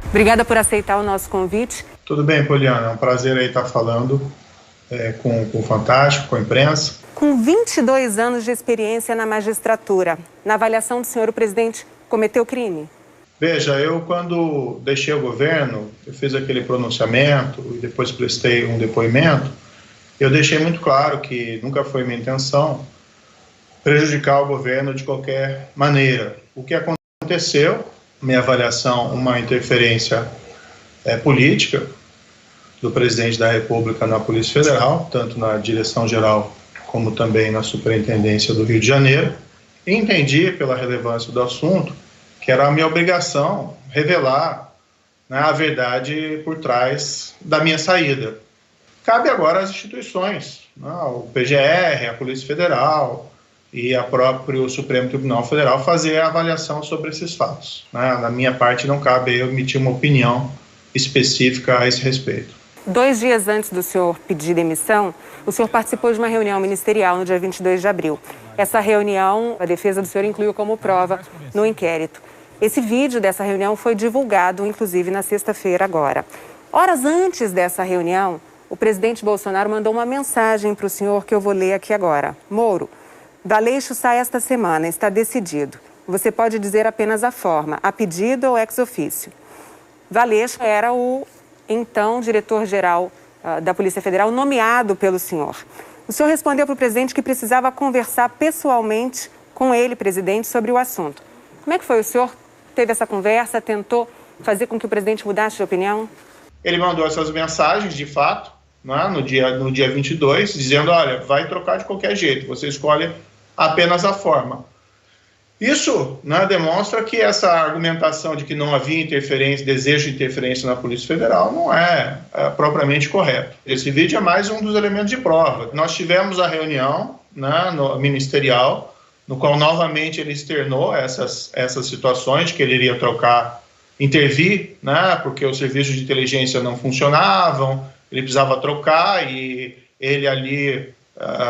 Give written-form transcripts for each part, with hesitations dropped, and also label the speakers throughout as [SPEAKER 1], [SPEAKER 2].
[SPEAKER 1] Obrigada por aceitar o nosso convite.
[SPEAKER 2] Tudo bem, Poliana, é um prazer aí estar falando com o Fantástico, com a imprensa.
[SPEAKER 1] Com 22 anos de experiência na magistratura, na avaliação do senhor, o presidente cometeu crime?
[SPEAKER 2] Veja, eu quando deixei o governo, eu fiz aquele pronunciamento e depois prestei um depoimento, eu deixei muito claro que nunca foi minha intenção prejudicar o governo de qualquer maneira. O que aconteceu, minha avaliação, uma interferência política do presidente da República na Polícia Federal, tanto na direção-geral como também na Superintendência do Rio de Janeiro, e entendi, pela relevância do assunto, que era a minha obrigação revelar, né, a verdade por trás da minha saída. Cabe agora às instituições, né, o PGR, a Polícia Federal e a próprio Supremo Tribunal Federal fazer a avaliação sobre esses fatos, né. Na minha parte não cabe eu emitir uma opinião específica a esse respeito.
[SPEAKER 1] 2 dias antes do senhor pedir demissão, o senhor participou de uma reunião ministerial no dia 22 de abril. Essa reunião, a defesa do senhor incluiu como prova no inquérito. Esse vídeo dessa reunião foi divulgado, inclusive, na sexta-feira agora. Horas antes dessa reunião, o presidente Bolsonaro mandou uma mensagem para o senhor que eu vou ler aqui agora. Moro, D'Aleixo sai esta semana, está decidido. Você pode dizer apenas a forma, a pedido ou ex officio. D'Aleixo era o então diretor-geral da Polícia Federal, nomeado pelo senhor. O senhor respondeu para o presidente que precisava conversar pessoalmente com ele, presidente, sobre o assunto. Como é que foi? O senhor teve essa conversa, tentou fazer com que o presidente mudasse de opinião?
[SPEAKER 2] Ele mandou essas mensagens, de fato, né, no dia 22, dizendo, olha, vai trocar de qualquer jeito, você escolhe apenas a forma. Isso, né, demonstra que essa argumentação de que não havia interferência, desejo de interferência na Polícia Federal não é propriamente correto. Esse vídeo é mais um dos elementos de prova. Nós tivemos a reunião, né, ministerial, no qual novamente ele externou essas situações de que ele iria trocar, intervir, né, porque os serviços de inteligência não funcionavam, ele precisava trocar e ele ali,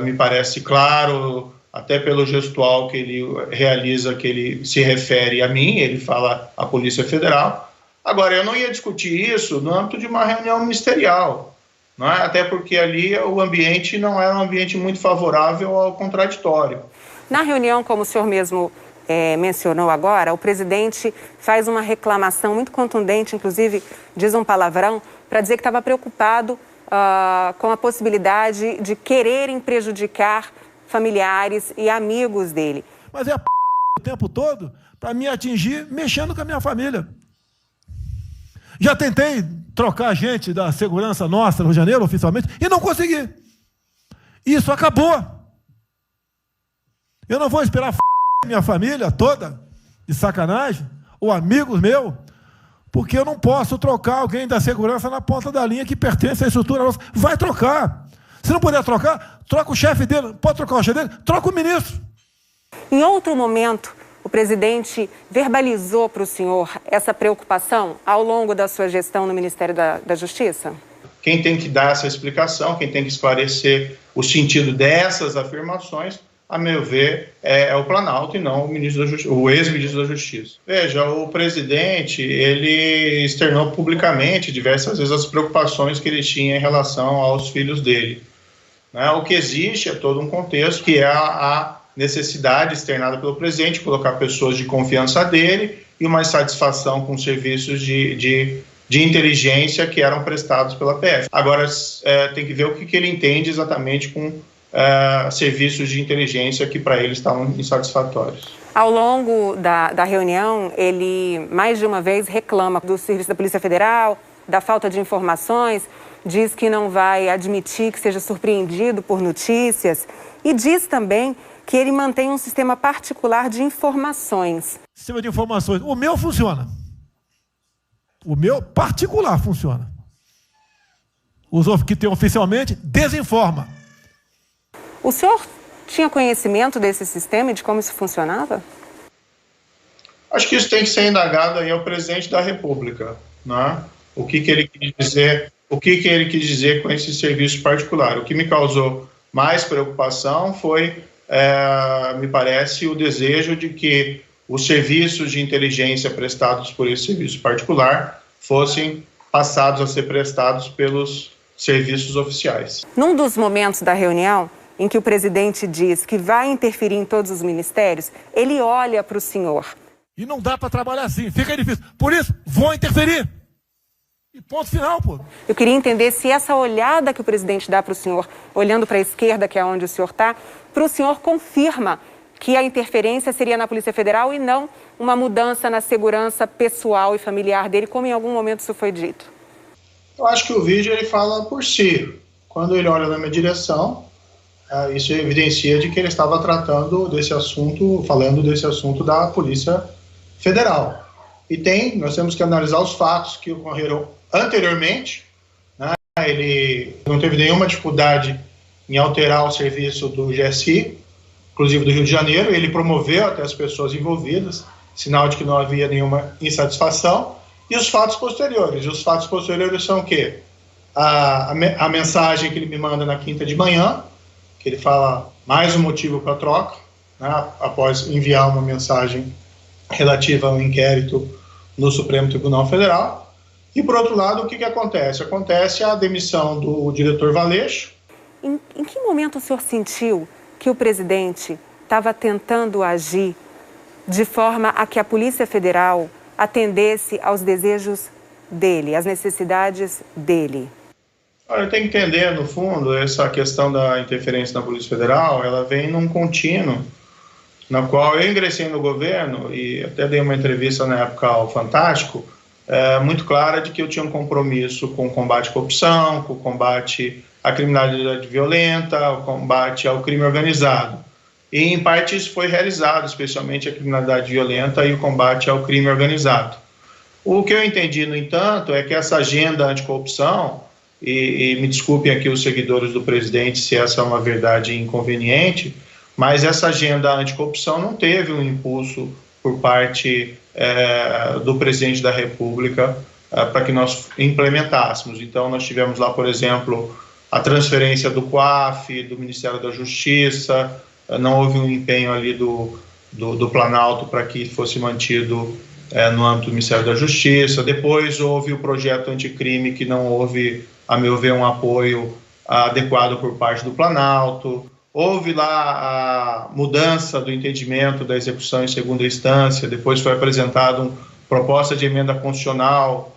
[SPEAKER 2] me parece claro, até pelo gestual que ele realiza, que ele se refere a mim, ele fala à Polícia Federal. Agora, eu não ia discutir isso no âmbito de uma reunião ministerial, não é? Até porque ali o ambiente não era um ambiente muito favorável ao contraditório.
[SPEAKER 1] Na reunião, como o senhor mesmo mencionou agora, o presidente faz uma reclamação muito contundente, inclusive diz um palavrão, para dizer que estava preocupado com a possibilidade de quererem prejudicar familiares e amigos dele.
[SPEAKER 3] Mas é o tempo todo para me atingir mexendo com a minha família. Já tentei trocar gente da segurança nossa no Rio de Janeiro, oficialmente, e não consegui. Isso acabou. Eu não vou esperar minha família toda, de sacanagem, ou amigos meus, porque eu não posso trocar alguém da segurança na ponta da linha que pertence à estrutura nossa. Vai trocar. Se não puder trocar, troca o chefe dele. Pode trocar o chefe dele? Troca o ministro.
[SPEAKER 1] Em outro momento, o presidente verbalizou para o senhor essa preocupação ao longo da sua gestão no Ministério da Justiça?
[SPEAKER 2] Quem tem que dar essa explicação, quem tem que esclarecer o sentido dessas afirmações, a meu ver, é o Planalto e não o ex-ministro da Justiça. Veja, o presidente, ele externou publicamente diversas vezes as preocupações que ele tinha em relação aos filhos dele. O que existe é todo um contexto que é a necessidade externada pelo presidente de colocar pessoas de confiança dele e uma insatisfação com serviços de inteligência que eram prestados pela PF. Agora, tem que ver o que ele entende exatamente com serviços de inteligência que para ele estavam insatisfatórios.
[SPEAKER 1] Ao longo da reunião, ele mais de uma vez reclama do serviço da Polícia Federal, da falta de informações, diz que não vai admitir que seja surpreendido por notícias e diz também que ele mantém um sistema particular de informações.
[SPEAKER 3] Sistema de informações. O meu funciona. O meu particular funciona. Os que tem oficialmente desinforma.
[SPEAKER 1] O senhor tinha conhecimento desse sistema e de como isso funcionava?
[SPEAKER 2] Acho que isso tem que ser indagado aí ao presidente da República, né? O que ele quis dizer com esse serviço particular. O que me causou mais preocupação foi, me parece, o desejo de que os serviços de inteligência prestados por esse serviço particular fossem passados a ser prestados pelos serviços oficiais.
[SPEAKER 1] Num dos momentos da reunião em que o presidente diz que vai interferir em todos os ministérios, ele olha para o senhor.
[SPEAKER 3] E não dá para trabalhar assim, fica difícil. Por isso, vou interferir. E ponto final, pô.
[SPEAKER 1] Eu queria entender se essa olhada que o presidente dá para o senhor, olhando para a esquerda, que é onde o senhor está, para o senhor confirma que a interferência seria na Polícia Federal e não uma mudança na segurança pessoal e familiar dele, como em algum momento isso foi dito.
[SPEAKER 2] Eu acho que o vídeo ele fala por si. Quando ele olha na minha direção, isso evidencia de que ele estava tratando desse assunto, falando desse assunto da Polícia Federal. E nós temos que analisar os fatos que ocorreram anteriormente, né? Ele não teve nenhuma dificuldade em alterar o serviço do GSI, inclusive do Rio de Janeiro. Ele promoveu até as pessoas envolvidas, sinal de que não havia nenhuma insatisfação. E os fatos posteriores? Os fatos posteriores são o quê? A mensagem que ele me manda na quinta de manhã, que ele fala mais um motivo para a troca, né, após enviar uma mensagem relativa ao inquérito no Supremo Tribunal Federal. E, por outro lado, o que acontece? Acontece a demissão do diretor Valeixo.
[SPEAKER 1] Em que momento o senhor sentiu que o presidente estava tentando agir de forma a que a Polícia Federal atendesse aos desejos dele, às necessidades dele?
[SPEAKER 2] Olha, tem que entender, no fundo, essa questão da interferência na Polícia Federal, ela vem num contínuo, na qual eu ingressei no governo e até dei uma entrevista na época ao Fantástico, muito clara de que eu tinha um compromisso com o combate à corrupção, com o combate à criminalidade violenta, o combate ao crime organizado. E, em parte, isso foi realizado, especialmente a criminalidade violenta e o combate ao crime organizado. O que eu entendi, no entanto, é que essa agenda anticorrupção, e me desculpem aqui os seguidores do presidente se essa é uma verdade inconveniente, mas essa agenda anticorrupção não teve um impulso por parte do presidente da República para que nós implementássemos. Então, nós tivemos lá, por exemplo, a transferência do COAF, do Ministério da Justiça. Não houve um empenho ali do Planalto para que fosse mantido no âmbito do Ministério da Justiça. Depois houve o projeto anticrime, que não houve, a meu ver, um apoio adequado por parte do Planalto. Houve lá a mudança do entendimento da execução em segunda instância. Depois foi apresentada uma proposta de emenda constitucional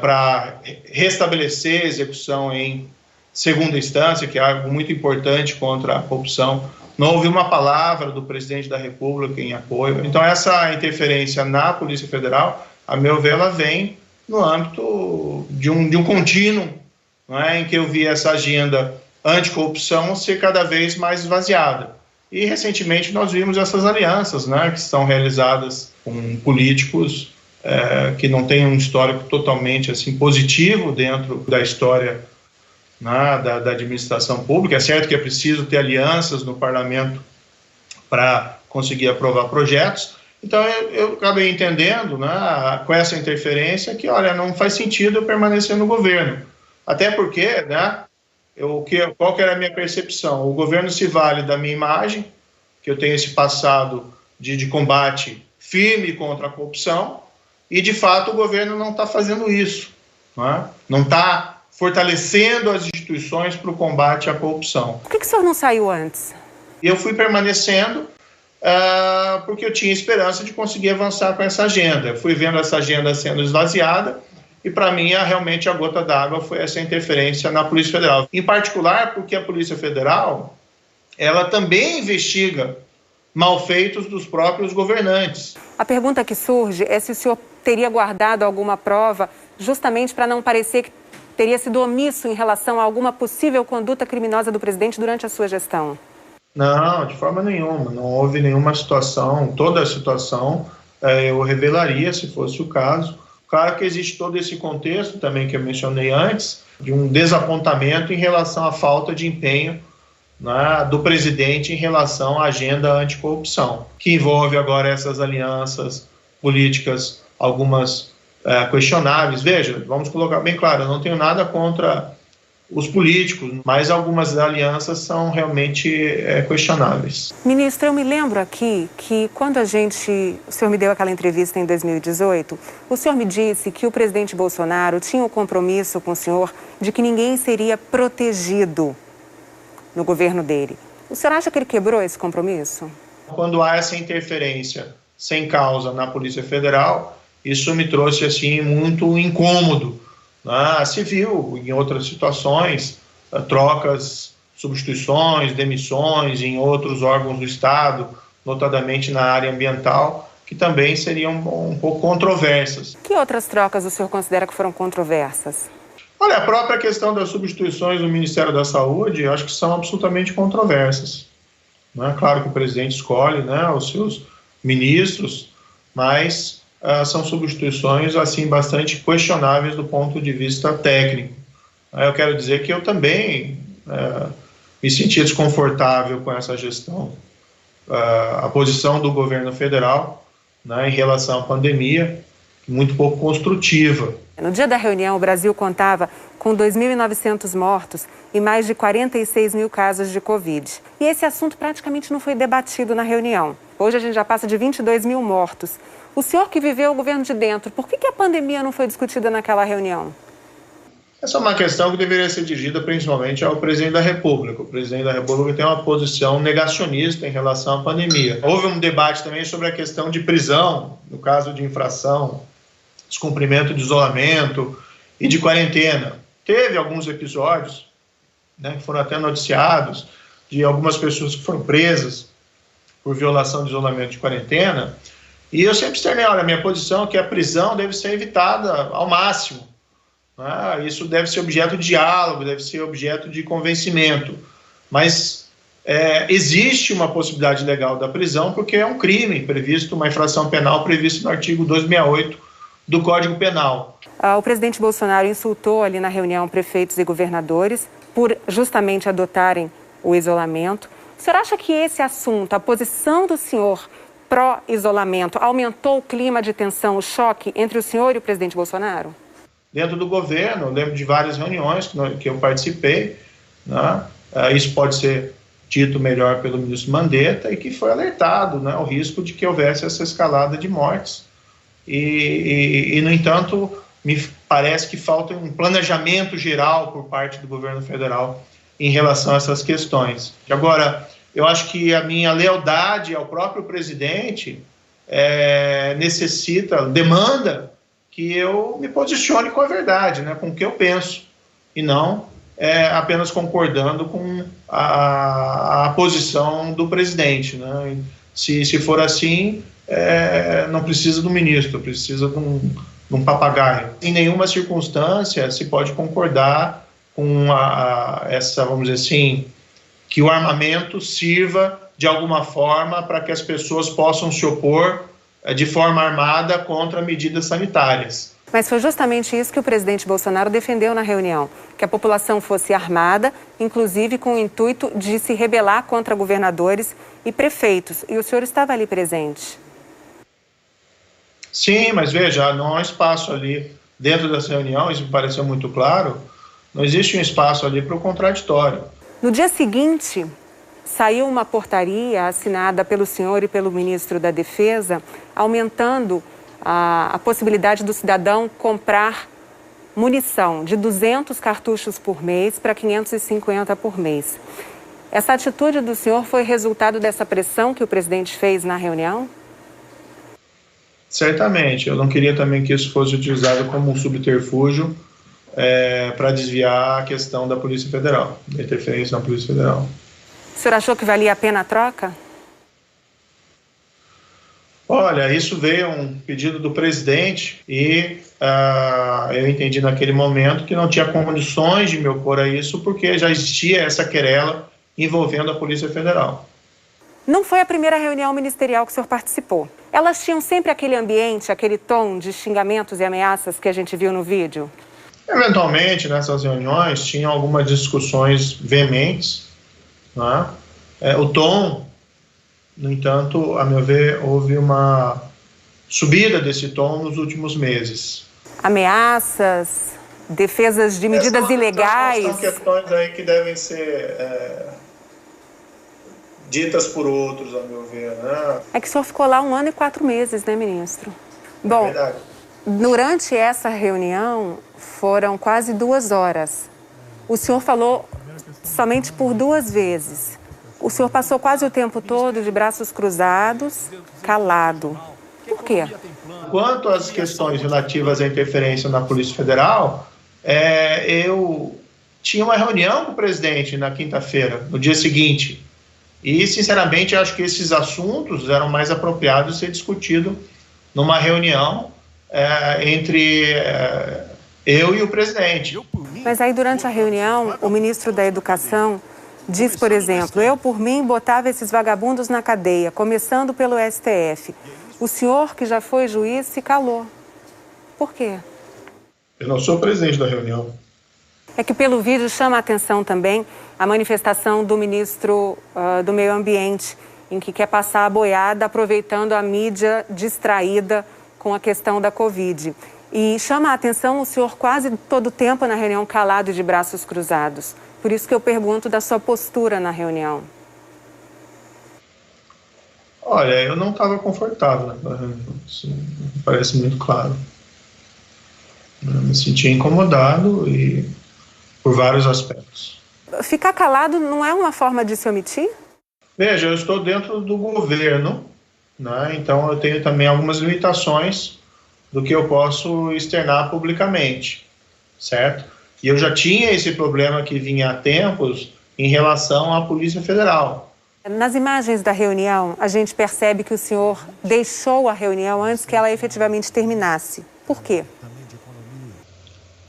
[SPEAKER 2] para restabelecer a execução em segunda instância, que é algo muito importante contra a corrupção. Não houve uma palavra do presidente da República em apoio. Então, essa interferência na Polícia Federal, a meu ver, ela vem no âmbito de um contínuo, não é, em que eu vi essa agenda anticorrupção ser cada vez mais esvaziada. E, recentemente, nós vimos essas alianças, né, que são realizadas com políticos que não têm um histórico totalmente assim, positivo dentro da história da administração pública. É certo que é preciso ter alianças no parlamento para conseguir aprovar projetos. Então, eu acabei entendendo, né, com essa interferência que, olha, não faz sentido eu permanecer no governo. Até porque, né, qual que era a minha percepção? O governo se vale da minha imagem, que eu tenho esse passado de combate firme contra a corrupção, e, de fato, o governo não está fazendo isso. Não está fortalecendo as instituições para o combate à corrupção.
[SPEAKER 1] Por que o senhor não saiu antes?
[SPEAKER 2] Eu fui permanecendo porque eu tinha esperança de conseguir avançar com essa agenda. Eu fui vendo essa agenda sendo esvaziada e, para mim, realmente a gota d'água foi essa interferência na Polícia Federal. Em particular, porque a Polícia Federal ela também investiga malfeitos dos próprios governantes.
[SPEAKER 1] A pergunta que surge é se o senhor teria guardado alguma prova justamente para não parecer que teria sido omisso em relação a alguma possível conduta criminosa do presidente durante a sua gestão.
[SPEAKER 2] Não, de forma nenhuma. Não houve nenhuma situação. Toda a situação eu revelaria, se fosse o caso. Claro que existe todo esse contexto também que eu mencionei antes, de um desapontamento em relação à falta de empenho, né, do presidente em relação à agenda anticorrupção, que envolve agora essas alianças políticas, algumas questionáveis. Veja, vamos colocar bem claro, eu não tenho nada contra os políticos, mas algumas alianças são realmente questionáveis.
[SPEAKER 1] Ministro, eu me lembro aqui que quando o senhor me deu aquela entrevista em 2018, o senhor me disse que o presidente Bolsonaro tinha um compromisso com o senhor de que ninguém seria protegido no governo dele. O senhor acha que ele quebrou esse compromisso?
[SPEAKER 2] Quando há essa interferência sem causa na Polícia Federal, isso me trouxe assim muito incômodo. Se viu em outras situações, trocas, substituições, demissões em outros órgãos do Estado, notadamente na área ambiental, que também seriam um pouco controversas.
[SPEAKER 1] Que outras trocas o senhor considera que foram controversas?
[SPEAKER 2] Olha, a própria questão das substituições no Ministério da Saúde, eu acho que são absolutamente controversas. Claro que o presidente escolhe os seus ministros, mas são substituições assim bastante questionáveis do ponto de vista técnico. Eu quero dizer que eu também me senti desconfortável com essa gestão. A posição do governo federal em relação à pandemia, muito pouco construtiva.
[SPEAKER 1] No dia da reunião, o Brasil contava com 2.900 mortos e mais de 46 mil casos de Covid. E esse assunto praticamente não foi debatido na reunião. Hoje a gente já passa de 22 mil mortos. O senhor que viveu o governo de dentro, por que a pandemia não foi discutida naquela reunião?
[SPEAKER 2] Essa é uma questão que deveria ser dirigida principalmente ao presidente da República. O presidente da República tem uma posição negacionista em relação à pandemia. Houve um debate também sobre a questão de prisão, no caso de infração, descumprimento de isolamento e de quarentena. Teve alguns episódios, que foram até noticiados, de algumas pessoas que foram presas por violação de isolamento de quarentena. E eu sempre externei, a minha posição é que a prisão deve ser evitada ao máximo. Isso deve ser objeto de diálogo, deve ser objeto de convencimento. Mas existe uma possibilidade legal da prisão porque é um crime previsto, uma infração penal prevista no artigo 268 do Código Penal.
[SPEAKER 1] O presidente Bolsonaro insultou ali na reunião prefeitos e governadores por justamente adotarem o isolamento. O senhor acha que esse assunto, a posição do senhor pró-isolamento, aumentou o clima de tensão, o choque entre o senhor e o presidente Bolsonaro?
[SPEAKER 2] Dentro do governo, eu lembro de várias reuniões que eu participei, isso pode ser dito melhor pelo ministro Mandetta, e que foi alertado o risco de que houvesse essa escalada de mortes. E, no entanto, me parece que falta um planejamento geral por parte do governo federal em relação a essas questões. Agora, eu acho que a minha lealdade ao próprio presidente demanda que eu me posicione com a verdade, com o que eu penso, e não apenas concordando com a posição do presidente. Se for assim, não precisa do ministro, precisa de um papagaio. Em nenhuma circunstância se pode concordar com essa, vamos dizer assim, que o armamento sirva de alguma forma para que as pessoas possam se opor de forma armada contra medidas sanitárias.
[SPEAKER 1] Mas foi justamente isso que o presidente Bolsonaro defendeu na reunião, que a população fosse armada, inclusive com o intuito de se rebelar contra governadores e prefeitos. E o senhor estava ali presente.
[SPEAKER 2] Sim, mas veja, não há espaço ali dentro dessa reunião, isso me pareceu muito claro, não existe um espaço ali para o contraditório.
[SPEAKER 1] No dia seguinte, saiu uma portaria assinada pelo senhor e pelo ministro da Defesa, aumentando a possibilidade do cidadão comprar munição de 200 cartuchos por mês para 550 por mês. Essa atitude do senhor foi resultado dessa pressão que o presidente fez na reunião?
[SPEAKER 2] Certamente. Eu não queria também que isso fosse utilizado como um subterfúgio para desviar a questão da Polícia Federal, da interferência na Polícia Federal.
[SPEAKER 1] O senhor achou que valia a pena a troca?
[SPEAKER 2] Olha, isso veio um pedido do presidente e eu entendi naquele momento que não tinha condições de me opor a isso porque já existia essa querela envolvendo a Polícia Federal.
[SPEAKER 1] Não foi a primeira reunião ministerial que o senhor participou. Elas tinham sempre aquele ambiente, aquele tom de xingamentos e ameaças que a gente viu no vídeo?
[SPEAKER 2] Eventualmente, nessas reuniões, tinham algumas discussões veementes, o tom, no entanto, a meu ver, houve uma subida desse tom nos últimos meses.
[SPEAKER 1] Ameaças, defesas de medidas ilegais.
[SPEAKER 2] São questões aí que devem ser ditas por outros, ao meu ver, né?
[SPEAKER 1] É que o senhor ficou lá 1 ano e 4 meses, né, ministro? Bom,
[SPEAKER 2] verdade.
[SPEAKER 1] Durante essa reunião foram quase 2 horas. O senhor falou somente por 2 vezes. O senhor passou quase o tempo todo de braços cruzados, calado. Por quê?
[SPEAKER 2] Quanto às questões relativas à interferência na Polícia Federal, eu tinha uma reunião com o presidente na quinta-feira, no dia seguinte. E, sinceramente, acho que esses assuntos eram mais apropriados de ser discutido numa reunião entre eu e o presidente.
[SPEAKER 1] Mas aí, durante a reunião, o ministro da Educação diz, por exemplo, eu, por mim, botava esses vagabundos na cadeia, começando pelo STF. O senhor, que já foi juiz, se calou. Por quê?
[SPEAKER 2] Eu não sou presidente da reunião.
[SPEAKER 1] É que pelo vídeo chama a atenção também a manifestação do ministro do Meio Ambiente, em que quer passar a boiada aproveitando a mídia distraída com a questão da Covid. E chama a atenção o senhor quase todo o tempo na reunião calado e de braços cruzados. Por isso que eu pergunto da sua postura na reunião.
[SPEAKER 2] Olha, eu não estava confortável naquela reunião, isso me parece muito claro. Eu me sentia incomodado e por vários aspectos.
[SPEAKER 1] Ficar calado não é uma forma de se omitir?
[SPEAKER 2] Veja, eu estou dentro do governo, né? Então eu tenho também algumas limitações do que eu posso externar publicamente, certo? E eu já tinha esse problema que vinha há tempos em relação à Polícia Federal.
[SPEAKER 1] Nas imagens da reunião, a gente percebe que o senhor deixou a reunião antes que ela efetivamente terminasse. Por quê?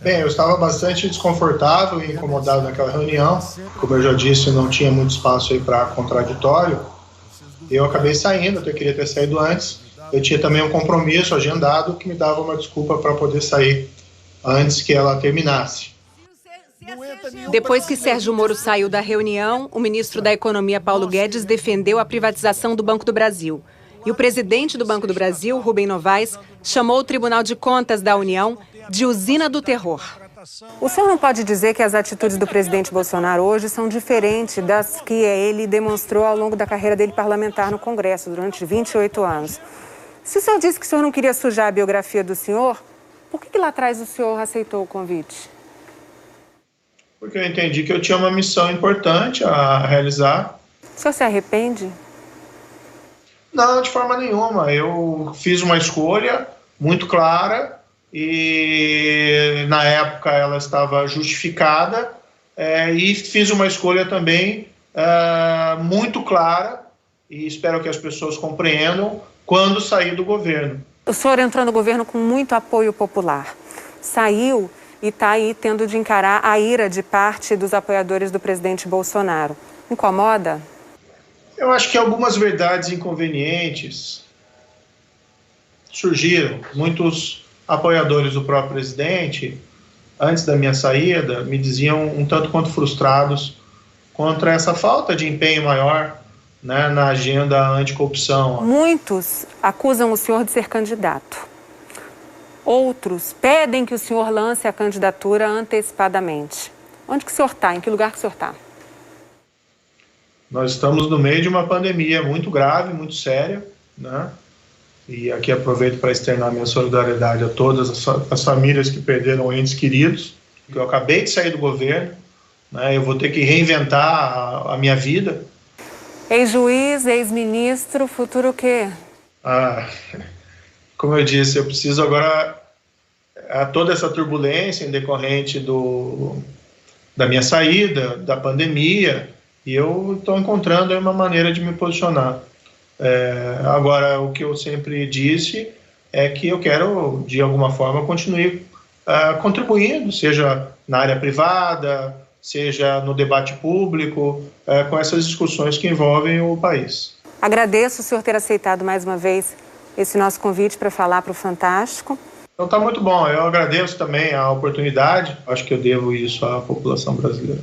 [SPEAKER 2] Bem, eu estava bastante desconfortável e incomodado naquela reunião. Como eu já disse, não tinha muito espaço aí para contraditório. Eu acabei saindo, eu queria ter saído antes. Eu tinha também um compromisso agendado que me dava uma desculpa para poder sair antes que ela terminasse.
[SPEAKER 1] Depois que Sérgio Moro saiu da reunião, o ministro da Economia, Paulo Guedes, defendeu a privatização do Banco do Brasil. E o presidente do Banco do Brasil, Rubem Novaes, chamou o Tribunal de Contas da União de usina do terror. O senhor não pode dizer que as atitudes do presidente Bolsonaro hoje são diferentes das que ele demonstrou ao longo da carreira dele parlamentar no Congresso, durante 28 anos. Se o senhor disse que o senhor não queria sujar a biografia do senhor, por que lá atrás o senhor aceitou o convite?
[SPEAKER 2] Porque eu entendi que eu tinha uma missão importante a realizar.
[SPEAKER 1] O senhor se arrepende?
[SPEAKER 2] Não, de forma nenhuma. Eu fiz uma escolha muito clara e, na época, ela estava justificada e fiz uma escolha também muito clara e espero que as pessoas compreendam quando sair do governo.
[SPEAKER 1] O senhor entrou no governo com muito apoio popular. Saiu e está aí tendo de encarar a ira de parte dos apoiadores do presidente Bolsonaro. Incomoda?
[SPEAKER 2] Eu acho que algumas verdades inconvenientes surgiram. Muitos apoiadores do próprio presidente, antes da minha saída, me diziam um tanto quanto frustrados contra essa falta de empenho maior, né, na agenda anticorrupção.
[SPEAKER 1] Muitos acusam o senhor de ser candidato. Outros pedem que o senhor lance a candidatura antecipadamente. Onde que o senhor está? Em que lugar que o senhor está?
[SPEAKER 2] Nós estamos no meio de uma pandemia muito grave, muito séria, né? E aqui aproveito para externar minha solidariedade a todas as famílias que perderam entes queridos. Eu acabei de sair do governo, né? Eu vou ter que reinventar a minha vida.
[SPEAKER 1] Ex-juiz, ex-ministro, futuro o quê?
[SPEAKER 2] Como eu disse, eu preciso agora toda essa turbulência em decorrente da minha saída, da pandemia, e eu estou encontrando uma maneira de me posicionar. Agora, o que eu sempre disse é que eu quero, de alguma forma, continuar contribuindo, seja na área privada, seja no debate público, com essas discussões que envolvem o país.
[SPEAKER 1] Agradeço o senhor ter aceitado mais uma vez esse nosso convite para falar para o Fantástico.
[SPEAKER 2] Então tá muito bom, eu agradeço também a oportunidade, acho que eu devo isso à população brasileira.